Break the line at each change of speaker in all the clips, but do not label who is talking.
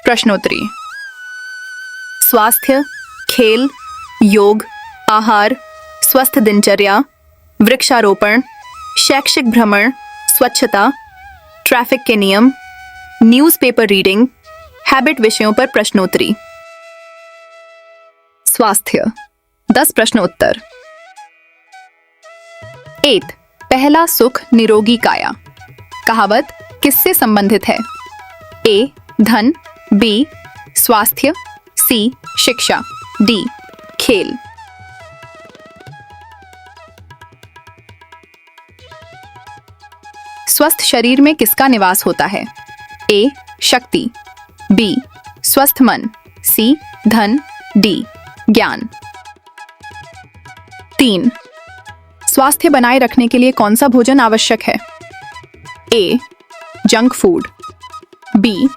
प्रश्नोत्तरी। स्वास्थ्य, खेल, योग, आहार, स्वस्थ दिनचर्या, वृक्षारोपण, शैक्षिक भ्रमण, स्वच्छता, ट्रैफिक के नियम, न्यूज़पेपर रीडिंग, हैबिट विषयों पर प्रश्नोत्तरी। स्वास्थ्य 10 प्रश्न उत्तर। 8 पहला सुख निरोगी काया। कहावत किससे संबंधित है? ए धन, बी स्वास्थ्य, सी शिक्षा, डी खेल। स्वस्थ शरीर में किसका निवास होता है? ए शक्ति, बी स्वस्थ मन, सी धन, डी ज्ञान। 3 स्वास्थ्य बनाए रखने के लिए कौन सा भोजन आवश्यक है? ए जंक फूड, बी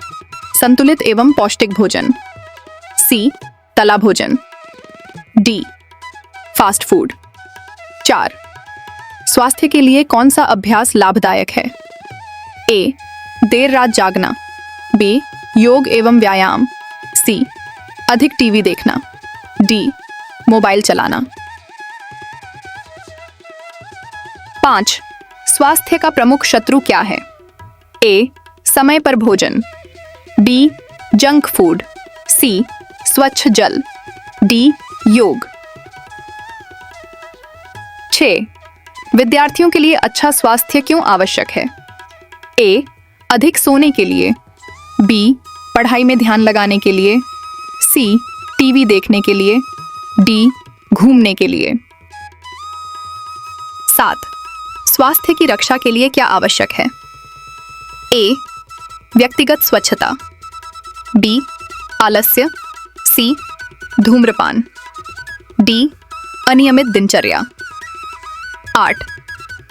संतुलित एवं पौष्टिक भोजन, सी तला भोजन, डी फास्ट फूड। 4 स्वास्थ्य के लिए कौन सा अभ्यास लाभदायक है? ए देर रात जागना, बी योग एवं व्यायाम, सी अधिक टीवी देखना, डी मोबाइल चलाना। 5 स्वास्थ्य का प्रमुख शत्रु क्या है? ए समय पर भोजन, बी जंक फूड, सी स्वच्छ जल, डी योग। 6 विद्यार्थियों के लिए अच्छा स्वास्थ्य क्यों आवश्यक है? ए अधिक सोने के लिए, बी पढ़ाई में ध्यान लगाने के लिए, सी टीवी देखने के लिए, डी घूमने के लिए। 7 स्वास्थ्य की रक्षा के लिए क्या आवश्यक है? ए व्यक्तिगत स्वच्छता, बी आलस्य, सी धूम्रपान, डी अनियमित दिनचर्या। 8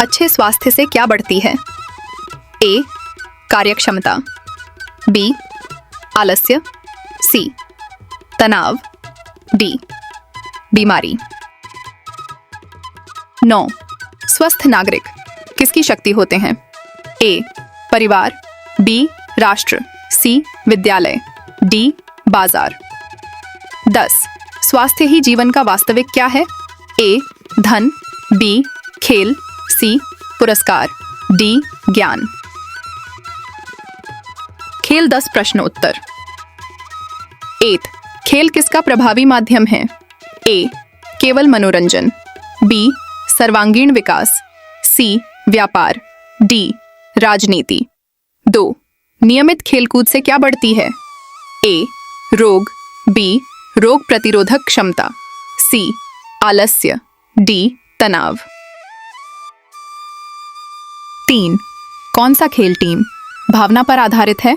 अच्छे स्वास्थ्य से क्या बढ़ती है? ए कार्यक्षमता, बी आलस्य, सी तनाव, डी बीमारी। 9 स्वस्थ नागरिक किसकी शक्ति होते हैं? ए परिवार, बी राष्ट्र, सी विद्यालय, डी बाजार। 10 स्वास्थ्य ही जीवन का वास्तविक क्या है? ए धन, बी खेल, सी पुरस्कार, डी ज्ञान। खेल 10 प्रश्न उत्तर। 8 खेल किसका प्रभावी माध्यम है? ए केवल मनोरंजन, बी सर्वांगीण विकास, सी व्यापार, डी राजनीति। 2 नियमित खेलकूद से क्या बढ़ती है? ए रोग, बी रोग प्रतिरोधक क्षमता, सी आलस्य, डी तनाव। 3 कौन सा खेल टीम भावना पर आधारित है?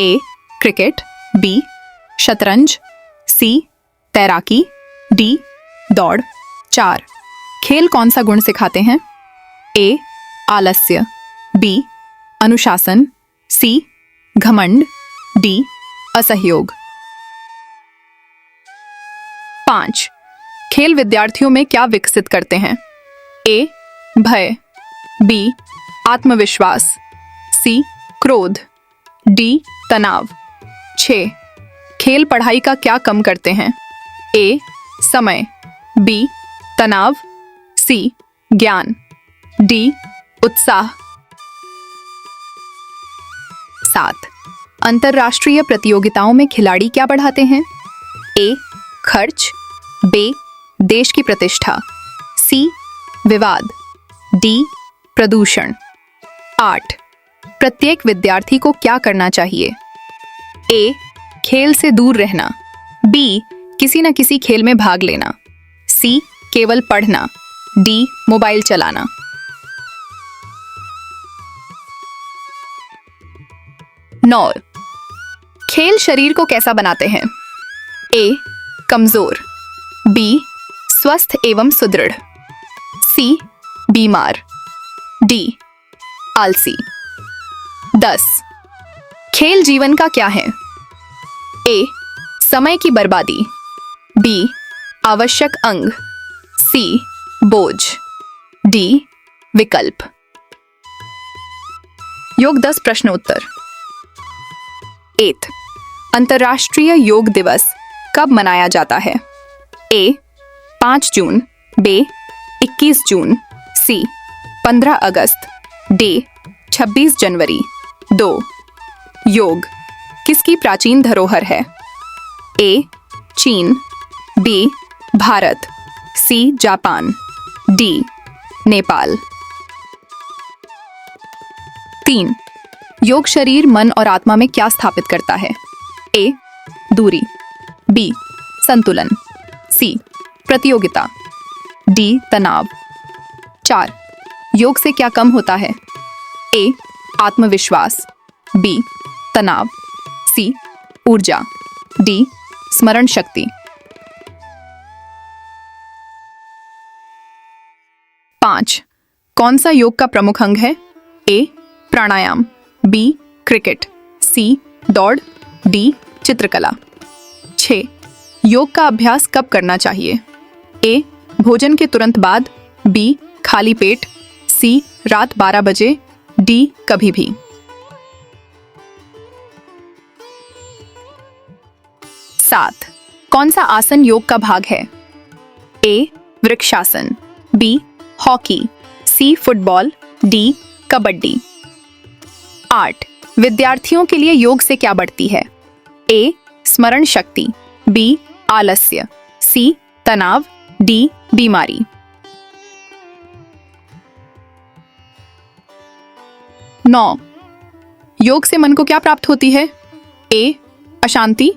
ए क्रिकेट, बी शतरंज, सी तैराकी, डी दौड़। 4 खेल कौन सा गुण सिखाते हैं? ए आलस्य, बी अनुशासन, सी घमंड, डी असहयोग। 5 खेल विद्यार्थियों में क्या विकसित करते हैं? ए भय, बी आत्मविश्वास, सी क्रोध, डी तनाव। 6 खेल पढ़ाई का क्या कम करते हैं? ए समय, बी तनाव, सी ज्ञान, डी उत्साह। 7 अंतरराष्ट्रीय प्रतियोगिताओं में खिलाड़ी क्या बढ़ाते हैं? ए खर्च, बी देश की प्रतिष्ठा, सी विवाद, डी प्रदूषण। 8 प्रत्येक विद्यार्थी को क्या करना चाहिए? ए खेल से दूर रहना, बी किसी न किसी खेल में भाग लेना, सी केवल पढ़ना, डी मोबाइल चलाना। 9 खेल शरीर को कैसा बनाते हैं? ए कमजोर, बी स्वस्थ एवं सुदृढ़, सी बीमार, डी आलसी। 10 खेल जीवन का क्या है? ए समय की बर्बादी, बी आवश्यक अंग, सी बोझ, डी विकल्प। योग 10 प्रश्न उत्तर। 8 अंतर्राष्ट्रीय योग दिवस कब मनाया जाता है? ए 5 जून, बी 21 जून, सी 15 अगस्त, डी 26 जनवरी। 2. योग किसकी प्राचीन धरोहर है? ए चीन, B Bharat, C Japan, D Nepal. 3. योग शरीर, मन और आत्मा में क्या स्थापित करता है? ए दूरी, बी संतुलन, सी प्रतियोगिता, डी तनाव। 4. योग से क्या कम होता है? ए आत्मविश्वास, बी तनाव, सी ऊर्जा, डी स्मरण शक्ति। 5. कौन सा योग का प्रमुख अंग है? ए प्राणायाम, बी क्रिकेट, सी दौड़, डी चित्रकला। 6. योग का अभ्यास कब करना चाहिए? ए भोजन के तुरंत बाद, बी खाली पेट, सी रात 12 बजे, डी कभी भी। 7. कौन सा आसन योग का भाग है? ए वृक्षासन, B hockey, C football, D kabaddi. 8. विद्यार्थियों के लिए योग से क्या बढ़ती है? ए स्मरण शक्ति, बी आलस्य, सी तनाव, डी बीमारी। 9. योग से मन को क्या प्राप्त होती है? ए अशांति,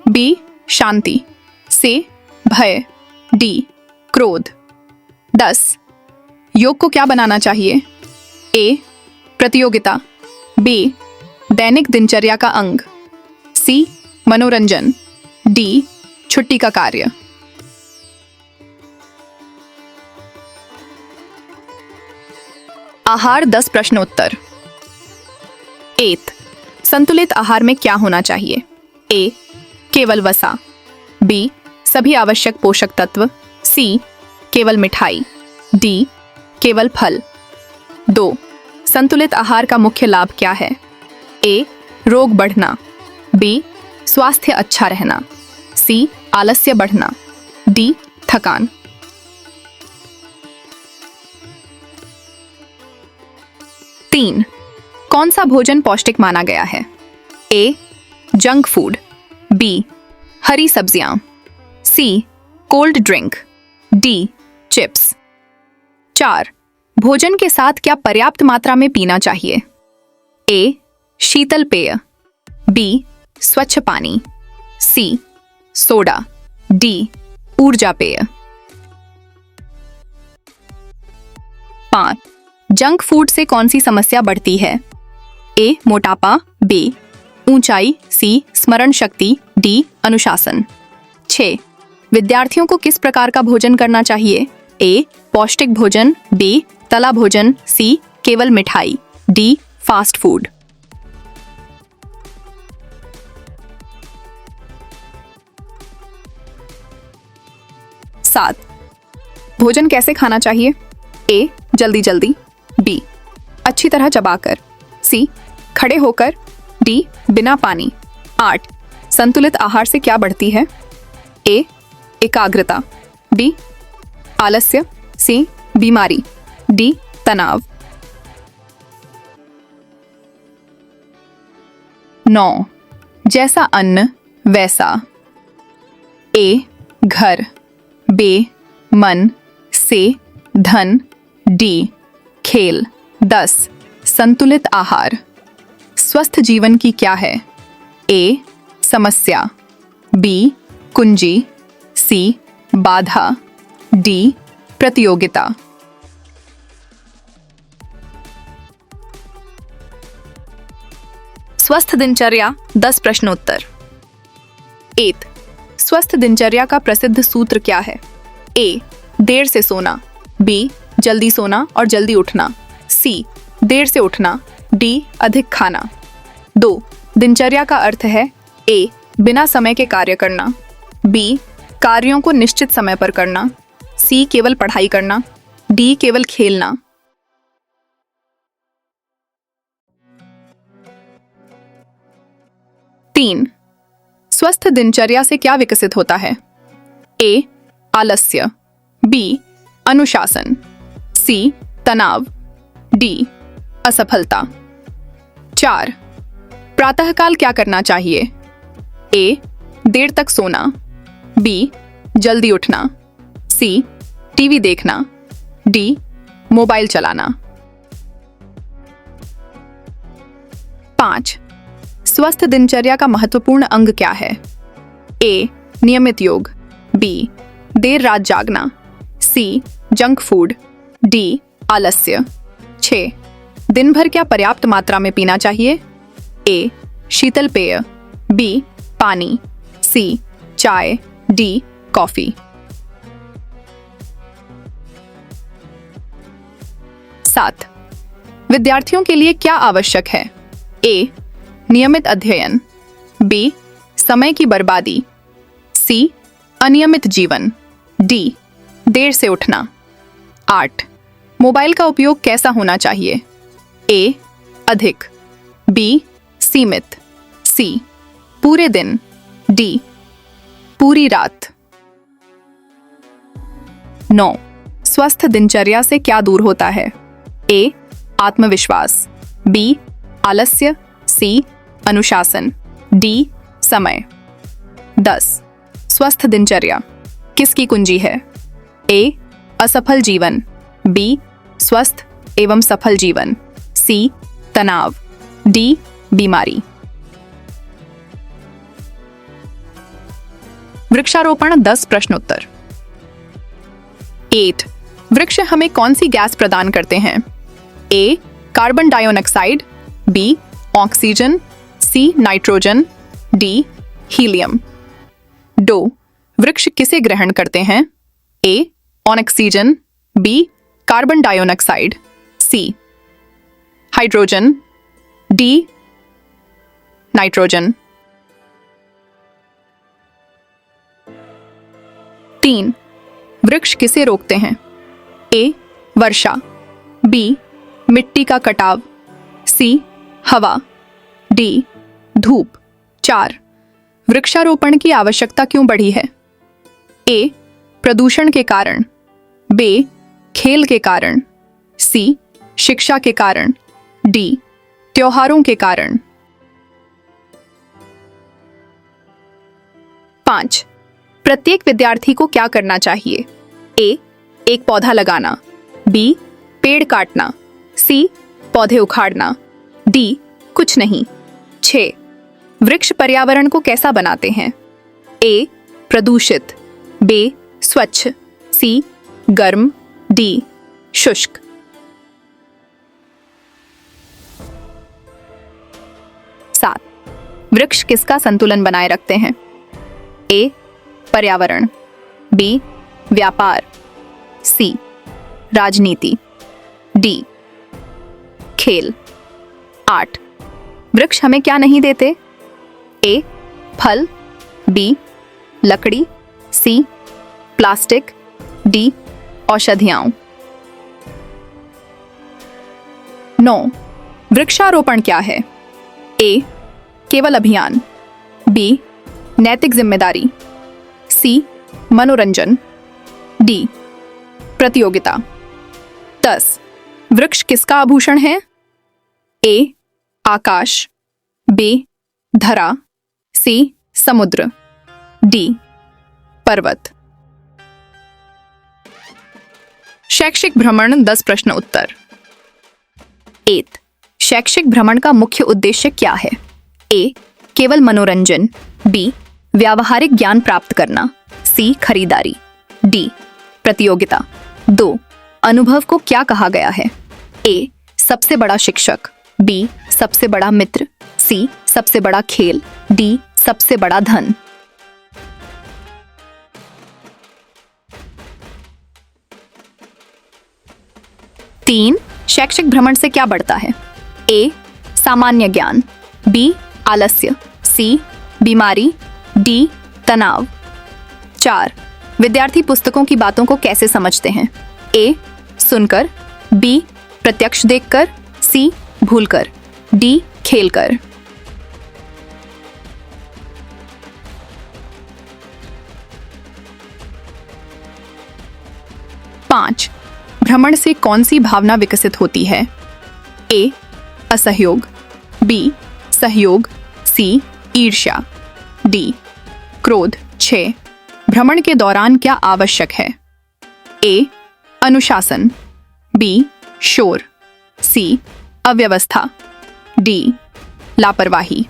बी शांति, सी भय, डी क्रोध। 10. योग को क्या बनाना चाहिए? ए प्रतियोगिता, बी दैनिक दिनचर्या का अंग, सी मनोरंजन, डी छुट्टी का कार्य। आहार 10 प्रश्नोत्तर। 1. संतुलित आहार में क्या होना चाहिए? ए केवल वसा, बी सभी आवश्यक पोषक तत्व, सी केवल मिठाई, डी केवल फल। 2. संतुलित आहार का मुख्य लाभ क्या है? ए रोग बढ़ना, बी स्वास्थ्य अच्छा रहना, सी आलस्य बढ़ना, डी थकान। 3. कौन सा भोजन पौष्टिक माना गया है? ए जंक फूड, बी हरी सब्जियां, सी कोल्ड ड्रिंक, डी चिप्स। 4. भोजन के साथ क्या पर्याप्त मात्रा में पीना चाहिए? ए शीतल पेय, बी स्वच्छ पानी, सी सोडा, डी ऊर्जा पेय। 5. जंक फूड से कौन सी समस्या बढ़ती है? ए मोटापा, बी ऊंचाई, सी स्मरण शक्ति, डी अनुशासन। 6. विद्यार्थियों को किस प्रकार का भोजन करना चाहिए? ए पौष्टिक भोजन, बी तला भोजन, सी केवल मिठाई, डी फास्ट फूड। 7. भोजन कैसे खाना चाहिए? ए जल्दी जल्दी, बी अच्छी तरह चबाकर, सी खड़े होकर, डी बिना पानी। 8. संतुलित आहार से क्या बढ़ती है? ए एकाग्रता, बी आलस्य, सी बीमारी, डी तनाव। 9. जैसा अन्न वैसा, ए घर, बे मन, से धन, डी खेल। 10. संतुलित आहार स्वस्थ जीवन की क्या है? ए समस्या, बी कुंजी, सी बाधा, डी प्रतियोगिता। स्वस्थ दिनचर्या 10 प्रश्नोत्तर। 1. स्वस्थ दिनचर्या का प्रसिद्ध सूत्र क्या है? ए देर से सोना, बी जल्दी सोना और जल्दी उठना, सी देर से उठना, डी अधिक खाना। 2. दिनचर्या का अर्थ है ए बिना समय के कार्य करना, बी कार्यों को निश्चित समय पर करना, सी केवल पढ़ाई करना, डी केवल खेलना। 3. स्वस्थ दिनचर्या से क्या विकसित होता है? ए. आलस्य, बी. अनुशासन, सी. तनाव, डी. असफलता। 4. प्रातःकाल क्या करना चाहिए? ए. देर तक सोना, बी. जल्दी उठना, सी. टीवी देखना, डी. मोबाइल चलाना। 5. स्वस्थ दिनचर्या का महत्वपूर्ण अंग क्या है? ए. नियमित योग, बी. देर रात जागना, सी. Junk food, D. आलस्य। 6. दिन भर क्या पर्याप्त मात्रा में पीना चाहिए? ए. शीतल पेय, बी. पानी, सी. चाय, डी. कॉफी। 7. विद्यार्थियों के लिए क्या आवश्यक है? ए. नियमित अध्ययन, बी. समय की बर्बादी, सी. अनियमित जीवन, डी. देर से उठना। 8. मोबाइल का उपयोग कैसा होना चाहिए? ए. अधिक, बी. सीमित, सी. पूरे दिन, डी. पूरी रात। 9. स्वस्थ दिनचर्या से क्या दूर होता है? ए. आत्मविश्वास, बी. आलस्य, सी. अनुशासन, डी. समय। 10. स्वस्थ दिनचर्या किसकी कुंजी है? ए. असफल जीवन, बी. स्वस्थ एवं सफल जीवन, सी. तनाव, डी. बीमारी। वृक्षारोपण 10 प्रश्नोत्तर। 8. वृक्ष हमें कौन सी गैस प्रदान करते हैं? A. Carbon dioxide, B. Oxygen, C. Nitrogen, D. Helium. 2. वृक्ष किसे ग्रहण करते हैं? A. Oxygen, B. Carbon dioxide, C. Hydrogen, D. Nitrogen. 3. वृक्ष किसे रोकते हैं? ए. वर्षा, बी. मिट्टी का कटाव, सी. हवा, डी. धूप। 4. वृक्षारोपण की आवश्यकता क्यों बढ़ी है? ए. प्रदूषण के कारण, बी. खेल के कारण, सी. शिक्षा के कारण, डी. त्योहारों के कारण। 5. प्रत्येक विद्यार्थी को क्या करना चाहिए? ए. एक पौधा लगाना, बी. पेड़ काटना, सी. पौधे उखाड़ना, डी. कुछ नहीं। 6. वृक्ष पर्यावरण को कैसा बनाते हैं? ए. प्रदूषित, बी. स्वच्छ, सी. गर्म, डी. शुष्क। 7. वृक्ष किसका संतुलन बनाए रखते हैं? ए. पर्यावरण, बी. व्यापार, सी. राजनीति, डी. खेल। 8. वृक्ष हमें क्या नहीं देते? ए. फल, बी. लकड़ी, सी. Plastic, D. औषधियां। 9. वृक्षारोपण क्या है? ए. केवल अभियान, बी. नैतिक जिम्मेदारी, सी. मनोरंजन, डी. प्रतियोगिता। 10. वृक्ष किसका आभूषण है? ए. आकाश, बी. धरा, सी. समुद्र, डी. पर्वत। शैक्षिक भ्रमण 10 प्रश्न उत्तर। 8. शैक्षिक भ्रमण का मुख्य उद्देश्य क्या है? ए. केवल मनोरंजन, बी. व्यावहारिक ज्ञान प्राप्त करना, सी. खरीदारी, डी. प्रतियोगिता। 2. अनुभव को क्या कहा गया है? ए. सबसे बड़ा शिक्षक, बी. सबसे बड़ा मित्र, सी. सबसे बड़ा खेल, डी. सबसे बड़ा धन। 3. शैक्षिक भ्रमण से क्या बढ़ता है? ए. सामान्य ज्ञान, बी. आलस्य, सी. बीमारी, डी. तनाव। 4. विद्यार्थी पुस्तकों की बातों को कैसे समझते हैं? ए. सुनकर, बी. प्रत्यक्ष देखकर, सी. भूलकर, डी. खेलकर। 5. भ्रमण से कौन सी भावना विकसित होती है? ए. असहयोग, बी. सहयोग, सी. ईर्ष्या, डी. क्रोध. 6. भ्रमण के दौरान क्या आवश्यक है? ए. अनुशासन, बी. शोर, सी. अव्यवस्था, डी. लापरवाही।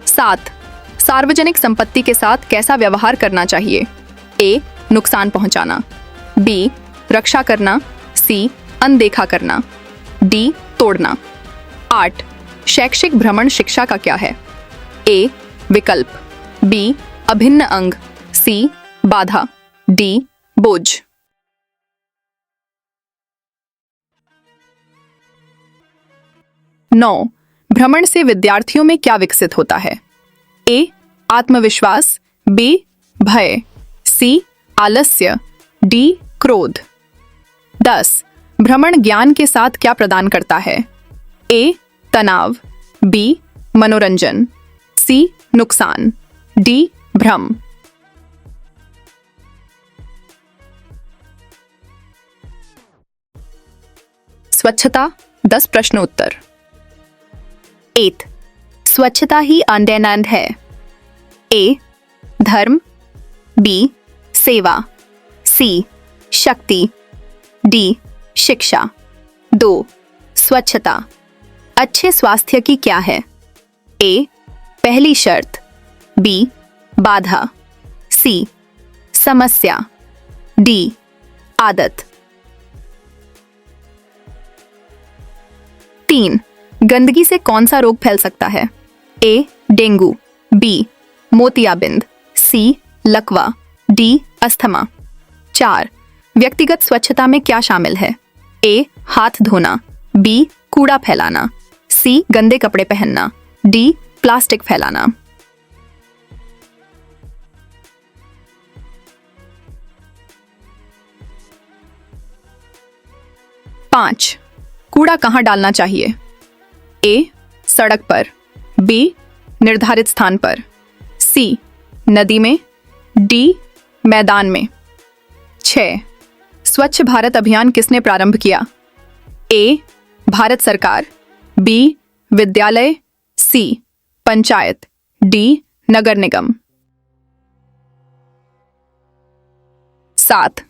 7. सार्वजनिक संपत्ति के साथ कैसा व्यवहार करना चाहिए? ए. नुकसान पहुंचाना, बी. रक्षा करना, सी. अनदेखा करना, डी. तोड़ना। 8. शैक्षिक भ्रमण शिक्षा का क्या है? ए. विकल्प, बी. अभिन्न अंग, सी. बाधा, डी. बोझ। 9. भ्रमण से विद्यार्थियों में क्या विकसित होता है? ए. आत्मविश्वास, बी. भय, सी. आलस्य, डी. क्रोध। 10. भ्रमण ज्ञान के साथ क्या प्रदान करता है? ए. तनाव, बी. मनोरंजन, सी. नुकसान, डी. भ्रम। स्वच्छता 10 प्रश्न उत्तर। 8. स्वच्छता ही आनंद है। ए. धर्म, बी. सेवा, सी. शक्ति, डी. शिक्षा। 2. स्वच्छता अच्छे स्वास्थ्य की क्या है? ए. पहली शर्त, बी. बाधा, सी. समस्या, डी. आदत। 3. गंदगी से कौन सा रोग फैल सकता है? ए. Dengue, B. मोतियाबिंद, सी. लकवा, डी. अस्थमा। 4. व्यक्तिगत स्वच्छता में क्या शामिल है? ए. हाथ धोना, बी. कूड़ा फैलाना, सी. गंदे कपड़े पहनना, डी. प्लास्टिक फैलाना। 5. कूड़ा कहाँ डालना चाहिए? ए. सड़क पर, बी. निर्धारित स्थान पर, सी. नदी में, डी. मैदान में। 6. स्वच्छ भारत अभियान किसने प्रारंभ किया? ए. भारत सरकार, बी. विद्यालय, सी. पंचायत, डी. नगर निगम। 7.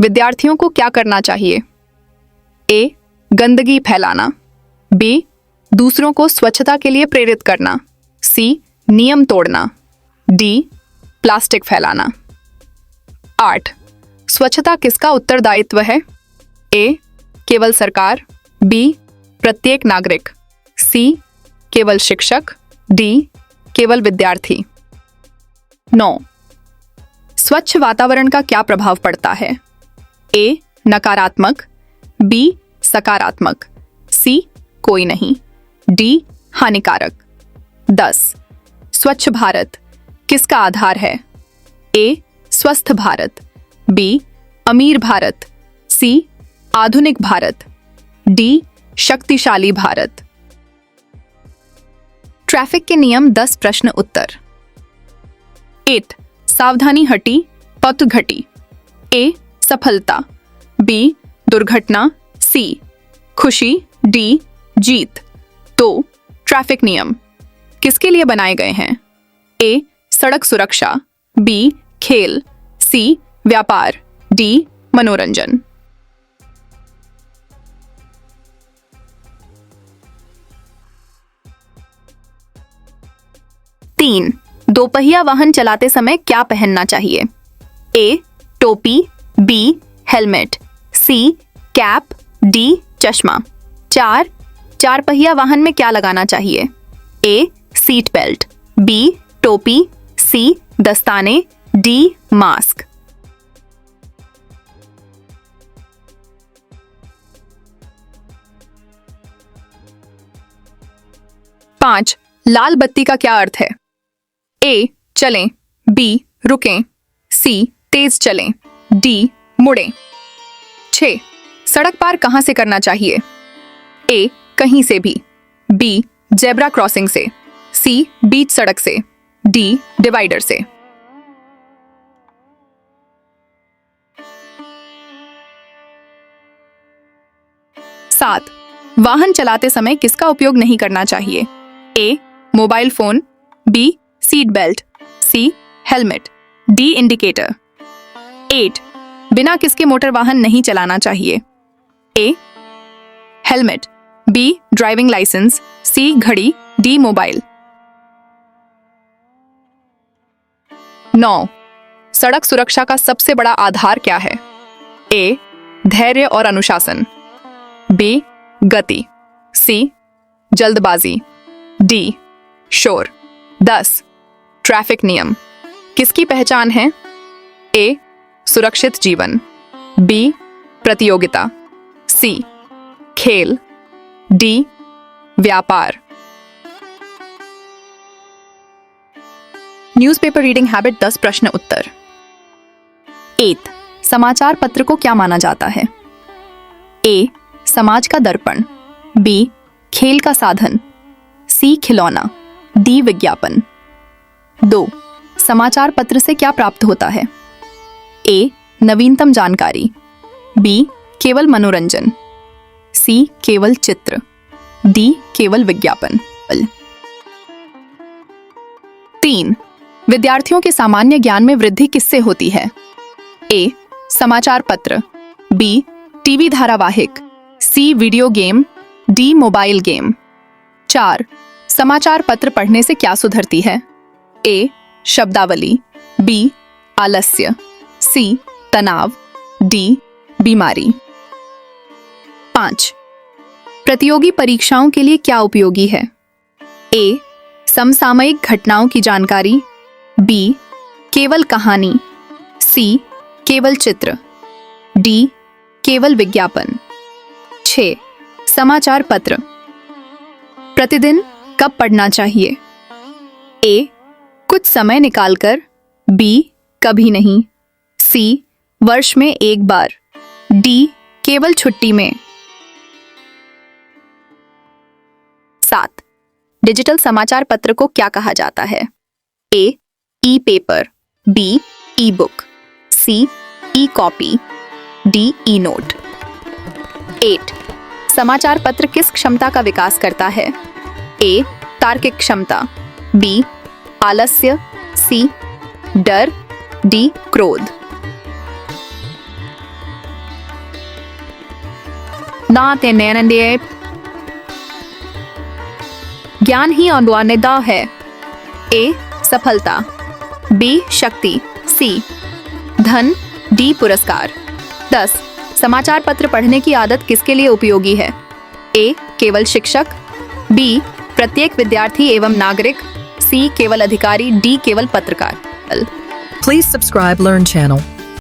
विद्यार्थियों को क्या करना चाहिए? ए. गंदगी फैलाना, बी. दूसरों को स्वच्छता के लिए प्रेरित करना, सी. नियम तोड़ना, डी. प्लास्टिक फैलाना। 8. स्वच्छता किसका उत्तरदायित्व है? ए. केवल सरकार, बी. प्रत्येक नागरिक, सी. केवल शिक्षक, डी. केवल विद्यार्थी। 9. स्वच्छ वातावरण का क्या प्रभाव पड़ता है? ए. नकारात्मक, बी. सकारात्मक, सी. कोई नहीं, डी. हानिकारक। 10. स्वच्छ भारत किसका आधार है? ए. स्वस्थ भारत, बी. अमीर भारत, सी. आधुनिक भारत, डी. शक्तिशाली भारत। ट्रैफिक के नियम 10 प्रश्न उत्तर। 8. सावधानी हटी, पथ घटी। ए. सफलता, बी. दुर्घटना, सी. खुशी, डी. जीत। तो ट्रैफिक नियम किसके लिए बनाए गए हैं? ए. सड़क सुरक्षा, बी. खेल, सी. व्यापार, डी. मनोरंजन। 3. दोपहिया वाहन चलाते समय क्या पहनना चाहिए? ए. टोपी, B. Helmet, C. Cap, D. चश्मा। 4. चार पहिया वाहन में क्या लगाना चाहिए? ए. Seat belt, B. टोपी, सी. दस्ताने, डी. मास्क। 5. लाल बत्ती का क्या अर्थ है? ए. चलें, बी. रुकें, सी. तेज चलें, डी. मुड़ें। 6. सड़क पार कहां से करना चाहिए? ए. कहीं से भी, बी. जेब्रा क्रॉसिंग से, सी. बीच सड़क से, डी. डिवाइडर से। 7. वाहन चलाते समय किसका उपयोग नहीं करना चाहिए? A. Mobile phone, B. Seat belt, C. Helmet, D. Indicator. 8. बिना किसके मोटर वाहन नहीं चलाना चाहिए? A. Helmet, B. Driving licence, C. घड़ी, डी. मोबाइल. 9. सड़क सुरक्षा का सबसे बड़ा आधार क्या है? ए. धैर्य और अनुशासन, बी. गति, सी. जल्दबाजी, डी. शोर. 10. ट्रैफिक नियम किसकी पहचान है? ए. सुरक्षित जीवन, बी. प्रतियोगिता, सी. खेल, डी. व्यापार. न्यूज़पेपर रीडिंग हैबिट 10 प्रश्न उत्तर. 8. समाचार पत्र को क्या माना जाता है? ए. समाज का दर्पण, बी. खेल का साधन, सी. खिलौना, डी. विज्ञापन. 2. समाचार पत्र से क्या प्राप्त होता है? ए. नवीनतम जानकारी, बी. केवल मनोरंजन, सी. केवल चित्र, डी. केवल विज्ञापन. 3. विद्यार्थियों के सामान्य ज्ञान में वृद्धि किससे होती है? ए. समाचार पत्र, बी. टीवी धारावाहिक, C. Video game, D. Mobile game. 4. समाचार पत्र पढ़ने से क्या सुधरती है? ए. शब्दावली, बी. आलस्य, सी. तनाव, डी. बीमारी. 5. प्रतियोगी परीक्षाओं के लिए क्या उपयोगी है? ए. समसामयिक घटनाओं की जानकारी, बी. केवल कहानी, सी. केवल चित्र, डी. केवल विज्ञापन. 6. समाचार पत्र प्रतिदिन कब पढ़ना चाहिए? ए. कुछ समय निकालकर, बी. कभी नहीं, सी. वर्ष में एक बार, डी. केवल छुट्टी में. 7. डिजिटल समाचार पत्र को क्या कहा जाता है? ए. ई पेपर, बी. ई बुक, सी. ई कॉपी, डी. ई नोट. 8. समाचार पत्र किस क्षमता का विकास करता है? ए. तार्किक क्षमता, बी. आलस्य, सी. डर, डी. क्रोध. दाते नैनंदे ज्ञान ही अनुवानिदा है. ए. सफलता, बी. शक्ति, सी. धन, डी. पुरस्कार. 10. समाचार पत्र पढ़ने की आदत किसके लिए उपयोगी है? ए. केवल शिक्षक, बी. प्रत्येक विद्यार्थी एवं नागरिक, सी. केवल अधिकारी, डी. केवल पत्रकार.
Please subscribe Learn channel.